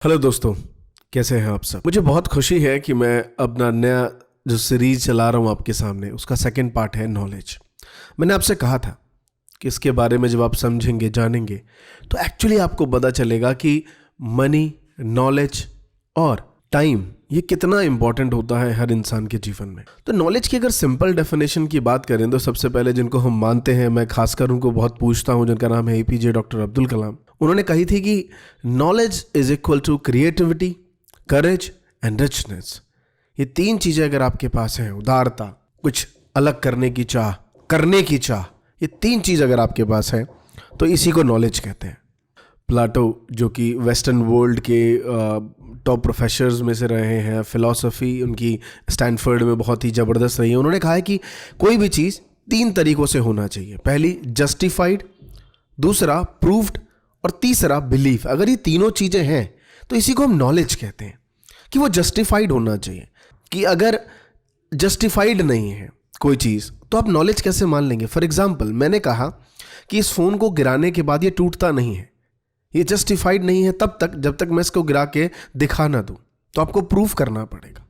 Hello दोस्तों, कैसे हैं आप सब। मुझे बहुत खुशी है कि मैं अपना नया जो सीरीज चला रहा हूँ आपके सामने, उसका सेकंड पार्ट है नॉलेज। मैंने आपसे कहा था कि इसके बारे में जब आप समझेंगे, जानेंगे, तो एक्चुअली आपको पता चलेगा कि मनी, नॉलेज और टाइम ये कितना इंपॉर्टेंट होता है हर इंसान के जीवन में। तो नॉलेज की अगर सिंपल डेफिनेशन की बात करें तो सबसे पहले जिनको हम मानते हैं, मैं खासकर उनको बहुत पूछता हूँ, जिनका नाम है APJ डॉक्टर अब्दुल कलाम। उन्होंने कही थी कि knowledge is equal to creativity, courage and richness. ये तीन चीजें अगर आपके पास हैं, उदारता, कुछ अलग करने की चाह, करने की चाह, ये तीन चीज अगर आपके पास है तो इसी को नॉलेज कहते हैं। प्लाटो, जो कि वेस्टर्न वर्ल्ड के टॉप प्रोफेसर्स में से रहे हैं, फिलॉसफी उनकी स्टैनफोर्ड में बहुत ही ज़बरदस्त रही है, उन्होंने कहा है कि कोई भी चीज़ तीन तरीकों से होना चाहिए। पहली जस्टिफाइड, दूसरा प्रूव्ड और तीसरा बिलीफ। अगर ये तीनों चीज़ें हैं तो इसी को हम नॉलेज कहते हैं कि वो जस्टिफाइड होना चाहिए। कि अगर जस्टिफाइड नहीं है कोई चीज़ तो आप नॉलेज कैसे मान लेंगे। फॉर एग्जाम्पल, मैंने कहा कि इस फ़ोन को गिराने के बाद ये टूटता नहीं है, ये जस्टिफाइड नहीं है तब तक जब तक मैं इसको गिरा के दिखा ना दूं। तो आपको प्रूफ करना पड़ेगा।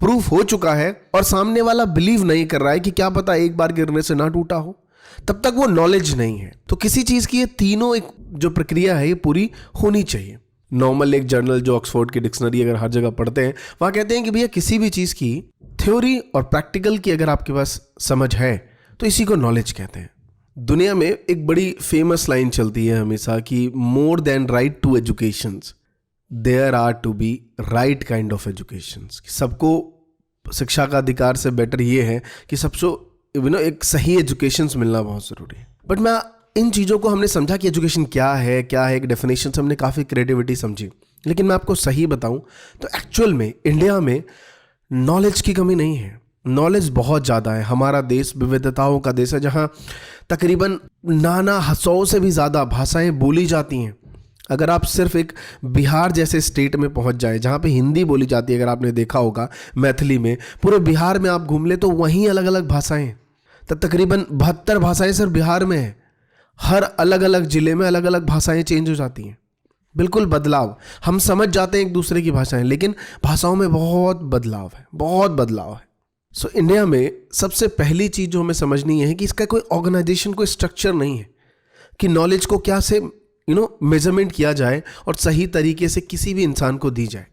प्रूफ हो चुका है और सामने वाला बिलीव नहीं कर रहा है कि क्या पता एक बार गिरने से ना टूटा हो, तब तक वो नॉलेज नहीं है। तो किसी चीज की ये तीनों एक जो प्रक्रिया है ये पूरी होनी चाहिए। नॉर्मल एक जर्नल जो ऑक्सफोर्ड की डिक्शनरी अगर हर जगह पढ़ते हैं, वहां कहते हैं कि भैया किसी भी चीज की थ्योरी और प्रैक्टिकल की अगर आपके पास समझ है तो इसी को नॉलेज कहते हैं। दुनिया में एक बड़ी फेमस लाइन चलती है हमेशा कि more than right to education there are to be right kind of education. सबको शिक्षा का अधिकार से बेटर ये है कि सबको एक सही एजुकेशन मिलना बहुत ज़रूरी है। बट मैं इन चीज़ों को हमने समझा कि एजुकेशन क्या है, एक डेफिनेशन से हमने काफ़ी क्रिएटिविटी समझी। लेकिन मैं आपको सही बताऊं तो एक्चुअल में इंडिया में नॉलेज की कमी नहीं है, नॉलेज बहुत ज़्यादा है। हमारा देश विविधताओं का देश है, जहाँ तकरीबन नाना 100 से भी ज़्यादा भाषाएं बोली जाती हैं। अगर आप सिर्फ एक बिहार जैसे स्टेट में पहुंच जाए जहाँ पे हिंदी बोली जाती है, अगर आपने देखा होगा मैथिली में, पूरे बिहार में आप घूम ले तो वहीं अलग अलग भाषाएं, तब तकरीबन 72 भाषाएं सिर्फ बिहार में है। हर अलग अलग ज़िले में अलग अलग भाषाएं चेंज हो जाती हैं। बिल्कुल बदलाव, हम समझ जाते हैं एक दूसरे की भाषाएं, लेकिन भाषाओं में बहुत बदलाव है, बहुत बदलाव है। सो इंडिया में सबसे पहली चीज़ जो हमें समझनी है कि इसका कोई ऑर्गेनाइजेशन, कोई स्ट्रक्चर नहीं है कि नॉलेज को क्या से मेजरमेंट किया जाए और सही तरीके से किसी भी इंसान को दी जाए।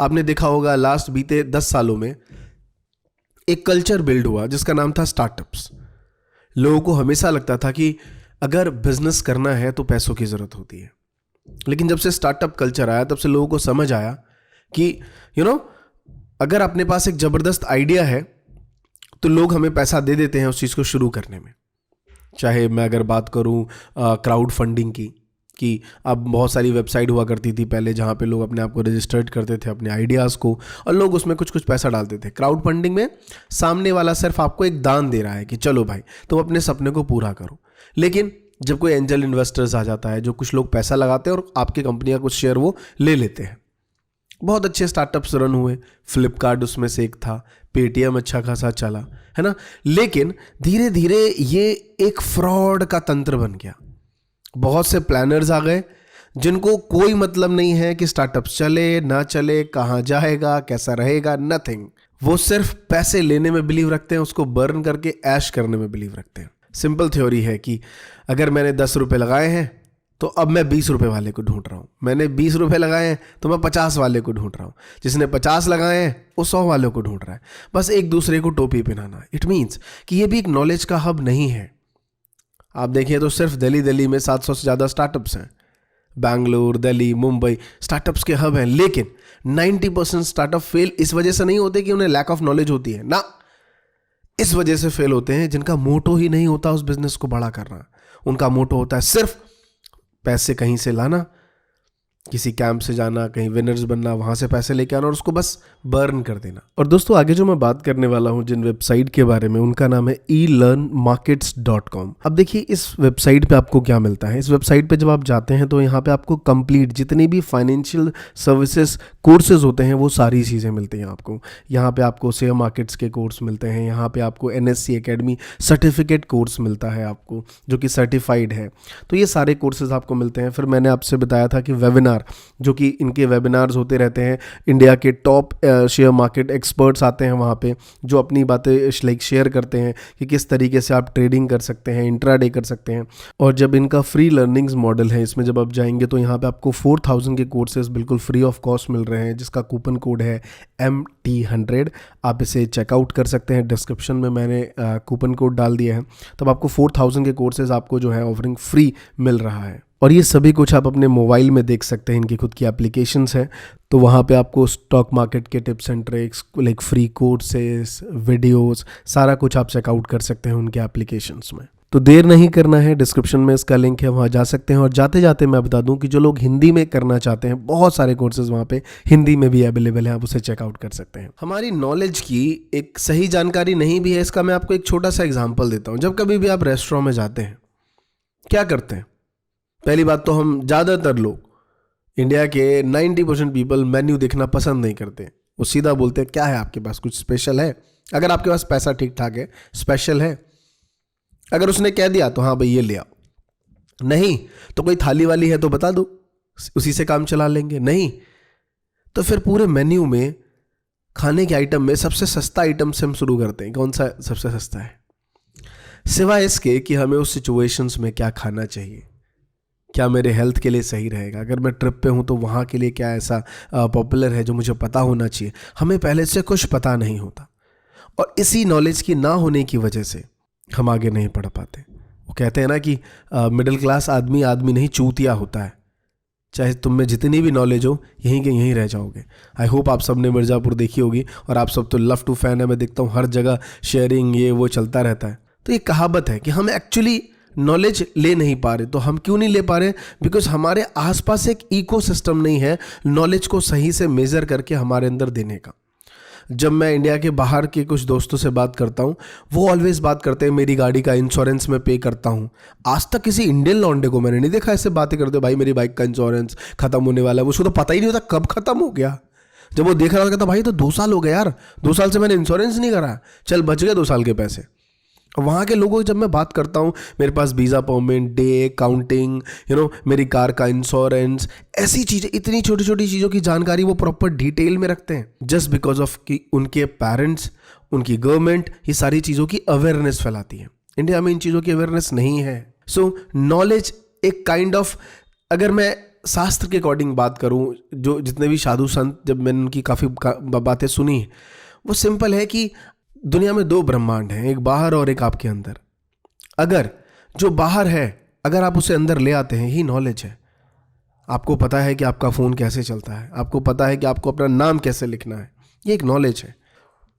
आपने देखा होगा लास्ट बीते 10 सालों में एक कल्चर बिल्ड हुआ जिसका नाम था स्टार्टअप्स। लोगों को हमेशा लगता था कि अगर बिजनेस करना है तो पैसों की ज़रूरत होती है, लेकिन जब से स्टार्टअप कल्चर आया तब से लोगों को समझ आया कि अगर अपने पास एक ज़बरदस्त आइडिया है तो लोग हमें पैसा दे देते हैं उस चीज़ को शुरू करने में। चाहे मैं अगर बात करूं क्राउड फंडिंग की, कि अब बहुत सारी वेबसाइट हुआ करती थी पहले जहां पे लोग अपने आप को रजिस्टर्ड करते थे, अपने आइडियाज़ को, और लोग उसमें कुछ कुछ पैसा डालते थे। क्राउड फंडिंग में सामने वाला सिर्फ आपको एक दान दे रहा है कि चलो भाई तुम अपने सपने को पूरा करो। लेकिन जब कोई एंजल इन्वेस्टर्स आ जाता है, जो कुछ लोग पैसा लगाते हैं और आपकी कंपनी का कुछ शेयर वो ले लेते हैं। बहुत अच्छे स्टार्टअप्स रन हुए, फ्लिपकार्ट उसमें से एक था, पेटीएम अच्छा खासा चला, है ना। लेकिन धीरे धीरे ये एक फ्रॉड का तंत्र बन गया। बहुत से प्लानर्स आ गए जिनको कोई मतलब नहीं है कि स्टार्टअप चले ना चले, कहाँ जाएगा, कैसा रहेगा, नथिंग। वो सिर्फ पैसे लेने में बिलीव रखते हैं, उसको बर्न करके ऐश करने में बिलीव रखते हैं। सिंपल थ्योरी है कि अगर मैंने 10 रुपये लगाए हैं तो अब मैं 20 रुपये वाले को ढूंढ रहा हूँ। मैंने 20 रुपये लगाए हैं तो मैं 50 वाले को ढूंढ रहा हूँ। जिसने 50 लगाए हैं वो 100 वाले को ढूंढ रहा है। बस एक दूसरे को टोपी पहनाना। इट मीन्स कि ये भी एक नॉलेज का हब नहीं है। आप देखिए तो सिर्फ दिल्ली में 700 से ज़्यादा स्टार्टअप्स हैं। बैंगलोर, दिल्ली, मुंबई स्टार्टअप्स के हब हैं। लेकिन 90% स्टार्टअप फेल इस वजह से नहीं होते कि उन्हें लैक ऑफ नॉलेज होती है ना, इस वजह से फेल होते हैं जिनका मोटो ही नहीं होता उस बिजनेस को बड़ा करना। उनका मोटो होता है सिर्फ पैसे कहीं से लाना, किसी कैंप से जाना, कहीं विनर्स बनना, वहाँ से पैसे लेके आना और उसको बस बर्न कर देना। और दोस्तों आगे जो मैं बात करने वाला हूँ जिन वेबसाइट के बारे में, उनका नाम है elearnmarkets.com। अब देखिए इस वेबसाइट पे आपको क्या मिलता है। इस वेबसाइट पे जब आप जाते हैं तो यहाँ पे आपको कंप्लीट जितनी भी फाइनेंशियल सर्विसेज कोर्सेज होते हैं वो सारी चीज़ें मिलती हैं आपको। यहाँ पे आपको शेयर मार्केट्स के कोर्स मिलते हैं, यहाँ पे आपको NSC Academy सर्टिफिकेट कोर्स मिलता है आपको जो कि सर्टिफाइड है। तो ये सारे कोर्सेज आपको मिलते हैं। फिर मैंने आपसे बताया था कि वेबिनार वेबिनार, जो कि इनके वेबिनार्स होते रहते हैं। इंडिया के टॉप शेयर मार्केट एक्सपर्ट्स आते हैं वहाँ पे, जो अपनी बातें लाइक शेयर करते हैं कि किस तरीके से आप ट्रेडिंग कर सकते हैं, इंट्राडे कर सकते हैं। और जब इनका फ्री लर्निंग्स मॉडल है, इसमें जब आप जाएंगे तो यहाँ पे आपको 4000 के कोर्सेज बिल्कुल फ्री ऑफ कॉस्ट मिल रहे हैं, जिसका कूपन कोड है MT100। आप इसे चेकआउट कर सकते हैं, डिस्क्रिप्शन में मैंने कूपन कोड डाल दिया है। तब आपको 4000 के कोर्सेज आपको जो है ऑफरिंग फ्री मिल रहा है। और ये सभी कुछ आप अपने मोबाइल में देख सकते हैं, इनकी खुद की एप्लीकेशंस हैं। तो वहाँ पे आपको स्टॉक मार्केट के tips and tricks, like free courses, videos, सारा कुछ आप चेकआउट कर सकते हैं उनके एप्लीकेशंस में। तो देर नहीं करना है, डिस्क्रिप्शन में इसका लिंक है, वहाँ जा सकते हैं। और जाते जाते मैं बता दूं कि जो लोग हिंदी में करना चाहते हैं, बहुत सारे कोर्सेज वहाँ पे हिंदी में भी अवेलेबल हैं, आप उसे चेकआउट कर सकते हैं। हमारी नॉलेज की एक सही जानकारी नहीं भी है, इसका मैं आपको एक छोटा सा एग्जाम्पल देता हूँ। जब कभी भी आप रेस्टोरेंट में जाते हैं, क्या करते हैं? पहली बात तो हम ज़्यादातर लोग इंडिया के 90% पीपल मेन्यू देखना पसंद नहीं करते। वो सीधा बोलते हैं क्या है आपके पास, कुछ स्पेशल है? अगर आपके पास पैसा ठीक ठाक है, स्पेशल है। अगर उसने कह दिया तो हाँ भाई ये ले आओ, नहीं तो कोई थाली वाली है तो बता दो, उसी से काम चला लेंगे। नहीं तो फिर पूरे मेन्यू में खाने के आइटम में सबसे सस्ता आइटम से हम शुरू करते हैं। कौन सा सबसे सस्ता है? सिवाय इसके कि हमें उस सिचुएशंस में क्या खाना चाहिए, क्या मेरे हेल्थ के लिए सही रहेगा, अगर मैं ट्रिप पे हूँ तो वहाँ के लिए क्या ऐसा पॉपुलर है जो मुझे पता होना चाहिए, हमें पहले से कुछ पता नहीं होता। और इसी नॉलेज की ना होने की वजह से हम आगे नहीं पढ़ पाते। वो कहते हैं ना कि मिडिल क्लास आदमी नहीं चूतिया होता है। चाहे तुम में जितनी भी नॉलेज हो, यहीं के यहीं रह जाओगे। आई होप आप सब ने मिर्ज़ापुर देखी होगी, और आप सब तो लव टू फैन है। मैं देखता हूँ हर जगह शेयरिंग ये वो चलता रहता है। तो ये कहावत है कि हम एक्चुअली नॉलेज ले नहीं पा रहे। तो हम क्यों नहीं ले पा रहे? बिकॉज हमारे आसपास एक इकोसिस्टम नहीं है नॉलेज को सही से मेज़र करके हमारे अंदर देने का। जब मैं इंडिया के बाहर के कुछ दोस्तों से बात करता हूँ, वो ऑलवेज बात करते हैं मेरी गाड़ी का इंश्योरेंस मैं पे करता हूँ। आज तक किसी इंडियन लौंडे को मैंने नहीं देखा ऐसे बातें करते, भाई मेरी बाइक का इंश्योरेंस खत्म होने वाला है। उसको तो पता ही नहीं होता कब खत्म हो गया। जब वो देख रहा था कहता भाई तो 2 साल हो गए यार, 2 साल से मैंने इंश्योरेंस नहीं करा, चल बच गए 2 साल के पैसे। वहाँ के लोगों जब मैं बात करता हूँ, मेरे पास वीज़ा परमिट, डे काउंटिंग, मेरी कार का इंश्योरेंस, ऐसी चीज़ें, इतनी छोटी छोटी चीज़ों की जानकारी वो प्रॉपर डिटेल में रखते हैं, जस्ट बिकॉज ऑफ कि उनके पेरेंट्स, उनकी गवर्नमेंट ये सारी चीज़ों की अवेयरनेस फैलाती है। इंडिया में इन चीज़ों की अवेयरनेस नहीं है। सो नॉलेज एक काइंड ऑफ, अगर मैं शास्त्र के अकॉर्डिंग बात करूँ, जो जितने भी साधु संत, जब मैंने उनकी काफ़ी बातें सुनी, वो सिंपल है कि दुनिया में 2 ब्रह्मांड हैं, एक बाहर और एक आपके अंदर। अगर जो बाहर है, अगर आप उसे अंदर ले आते हैं, ही नॉलेज है। आपको पता है कि आपका फ़ोन कैसे चलता है, आपको पता है कि आपको अपना नाम कैसे लिखना है, ये एक नॉलेज है।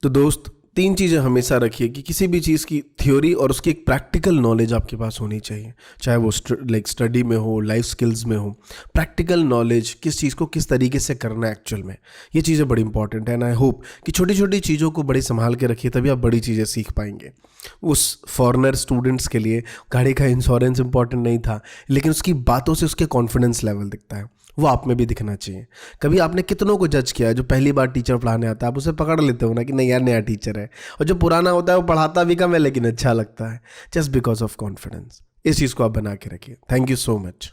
तो दोस्त, 3 चीज़ें हमेशा रखिए कि किसी भी चीज़ की थ्योरी और उसकी एक प्रैक्टिकल नॉलेज आपके पास होनी चाहिए, चाहे वो लाइक स्टडी में हो, लाइफ स्किल्स में हो। प्रैक्टिकल नॉलेज, किस चीज़ को किस तरीके से करना है एक्चुअल में, ये चीज़ें बड़ी इंपॉर्टेंट है। एंड आई होप कि छोटी छोटी चीज़ों को बड़ी संभाल के रखिए, तभी आप बड़ी चीज़ें सीख पाएंगे। उस फॉरेनर स्टूडेंट्स के लिए गाड़ी का इंश्योरेंस इंपॉर्टेंट नहीं था, लेकिन उसकी बातों से उसके कॉन्फिडेंस लेवल दिखता है, वो आप में भी दिखना चाहिए। कभी आपने कितनों को जज किया है जो पहली बार टीचर पढ़ाने आता है, आप उसे पकड़ लेते हो ना कि नहीं यार नया टीचर है, और जो पुराना होता है वो पढ़ाता भी कम है लेकिन अच्छा लगता है, जस्ट बिकॉज ऑफ कॉन्फिडेंस। इस चीज़ को आप बना के रखिए। Thank you so much.